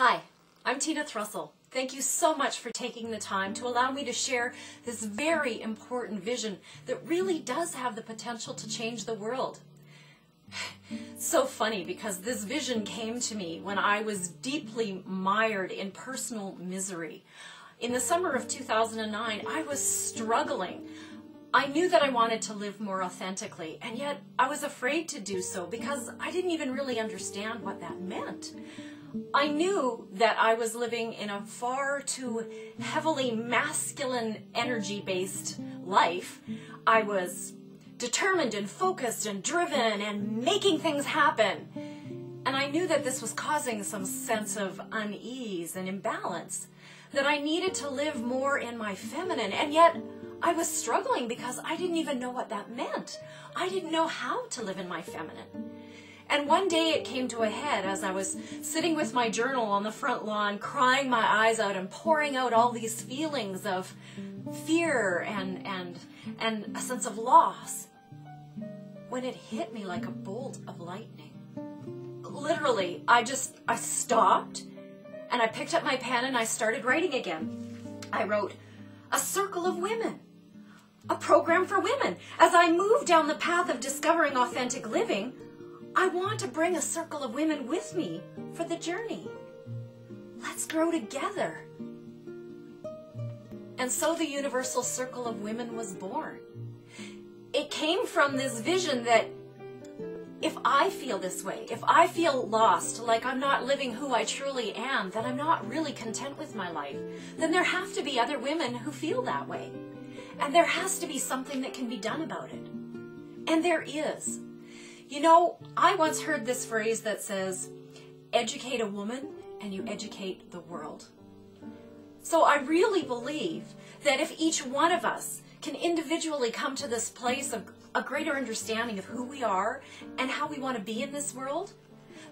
Hi, I'm Tina Thrussell. Thank you so much for taking the time to allow me to share this very important vision that really does have the potential to change the world. It's so funny because this vision came to me when I was deeply mired in personal misery. In the summer of 2009, I was struggling. I knew that I wanted to live more authentically, and yet I was afraid to do so because I didn't even really understand what that meant. I knew that I was living in a far too heavily masculine energy-based life. I was determined and focused and driven and making things happen. And I knew that this was causing some sense of unease and imbalance, that I needed to live more in my feminine, and yet I was struggling because I didn't even know what that meant. I didn't know how to live in my feminine. And one day it came to a head as I was sitting with my journal on the front lawn, crying my eyes out and pouring out all these feelings of fear and a sense of loss, when it hit me like a bolt of lightning. Literally, I stopped and I picked up my pen and I started writing again. I wrote, "A circle of women, a program for women. As I move down the path of discovering authentic living, I want to bring a circle of women with me for the journey. Let's grow together." And so the Universal Circle of Women was born. It came from this vision that if I feel this way, if I feel lost, like I'm not living who I truly am, that I'm not really content with my life, then there have to be other women who feel that way. And there has to be something that can be done about it. And there is. You know, I once heard this phrase that says, "Educate a woman and you educate the world." So I really believe that if each one of us can individually come to this place of a greater understanding of who we are and how we want to be in this world,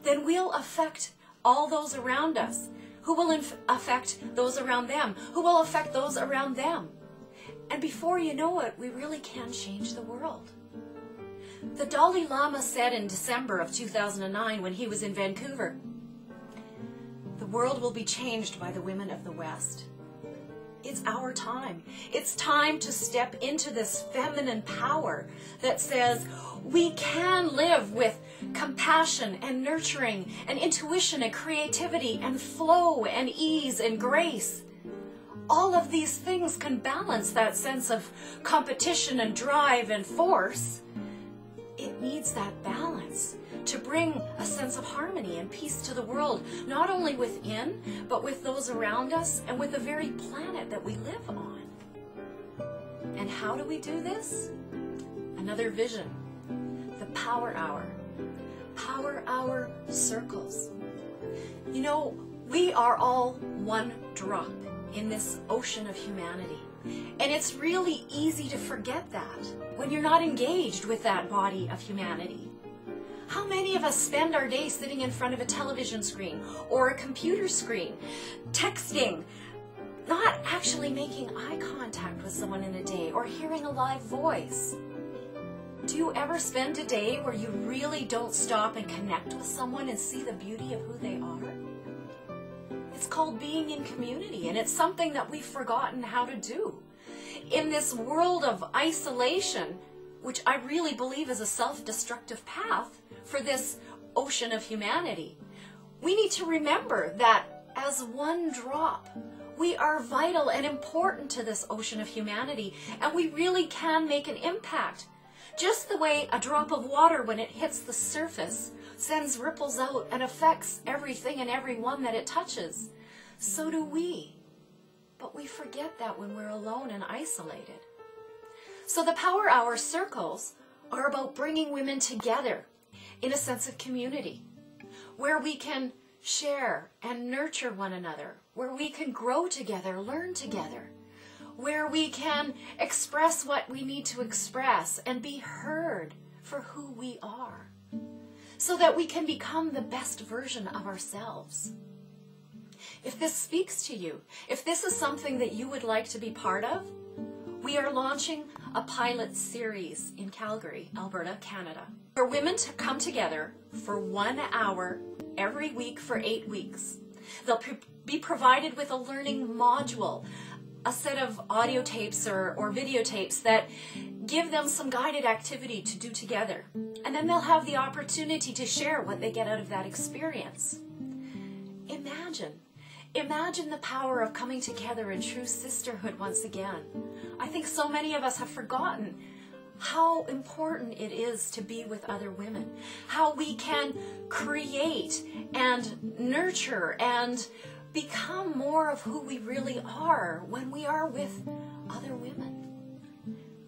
then we'll affect all those around us, who will affect those around them, who will affect those around them. And before you know it, we really can change the world. The Dalai Lama said in December of 2009 when he was in Vancouver, "The world will be changed by the women of the West." It's our time. It's time to step into this feminine power that says we can live with compassion and nurturing and intuition and creativity and flow and ease and grace. All of these things can balance that sense of competition and drive and force. It needs that balance to bring a sense of harmony and peace to the world, not only within, but with those around us and with the very planet that we live on. And how do we do this? Another vision, the Power Hour. Power Hour circles. You know, we are all one drop in this ocean of humanity. And it's really easy to forget that when you're not engaged with that body of humanity. How many of us spend our day sitting in front of a television screen or a computer screen, texting, not actually making eye contact with someone in a day or hearing a live voice? Do you ever spend a day where you really don't stop and connect with someone and see the beauty of who they are? It's called being in community, and it's something that we've forgotten how to do. In this world of isolation, which I really believe is a self-destructive path for this ocean of humanity, we need to remember that as one drop, we are vital and important to this ocean of humanity, and we really can make an impact. Just the way a drop of water, when it hits the surface, sends ripples out and affects everything and everyone that it touches, so do we. But we forget that when we're alone and isolated. So the Power Hour circles are about bringing women together in a sense of community, where we can share and nurture one another, where we can grow together, learn together, where we can express what we need to express and be heard for who we are, so that we can become the best version of ourselves. If this speaks to you, if this is something that you would like to be part of, we are launching a pilot series in Calgary, Alberta, Canada, where women come together for 1 hour every week for 8 weeks. They'll be provided with a learning module, a set of audio tapes or videotapes that give them some guided activity to do together. And then they'll have the opportunity to share what they get out of that experience. Imagine the power of coming together in true sisterhood once again. I think so many of us have forgotten how important it is to be with other women, how we can create and nurture and become more of who we really are when we are with other women.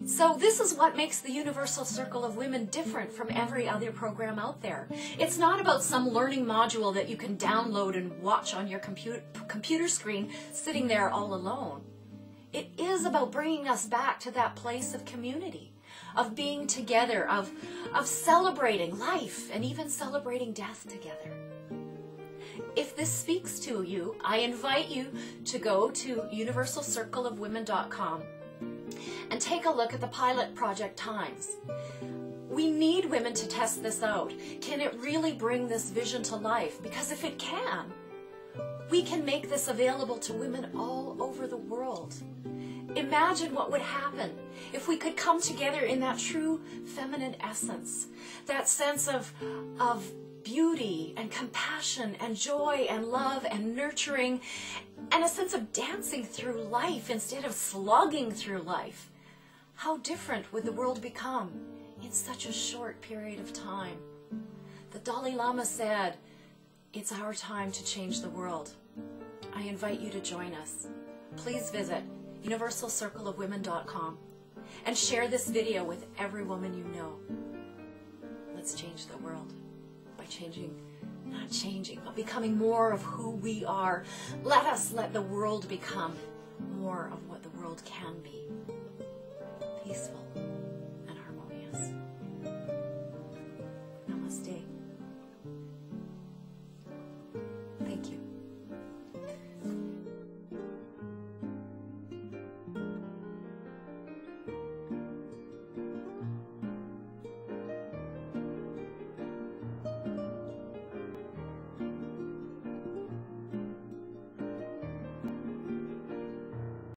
So this is what makes the Universal Circle of Women different from every other program out there. It's not about some learning module that you can download and watch on your computer screen sitting there all alone. It is about bringing us back to that place of community, of being together, of celebrating life and even celebrating death together. If this speaks to you, I invite you to go to universalcircleofwomen.com and take a look at the pilot project times. We need women to test this out. Can it really bring this vision to life? Because if it can, we can make this available to women all over the world. Imagine what would happen if we could come together in that true feminine essence, that sense of beauty and compassion and joy and love and nurturing and a sense of dancing through life instead of slogging through life. How different would the world become in such a short period of time? The Dalai Lama said, "It's our time to change the world." I invite you to join us. Please visit universalcircleofwomen.com and share this video with every woman you know. Let's change the world by not changing, but becoming more of who we are. Let us let the world become more of what the world can be. Peaceful.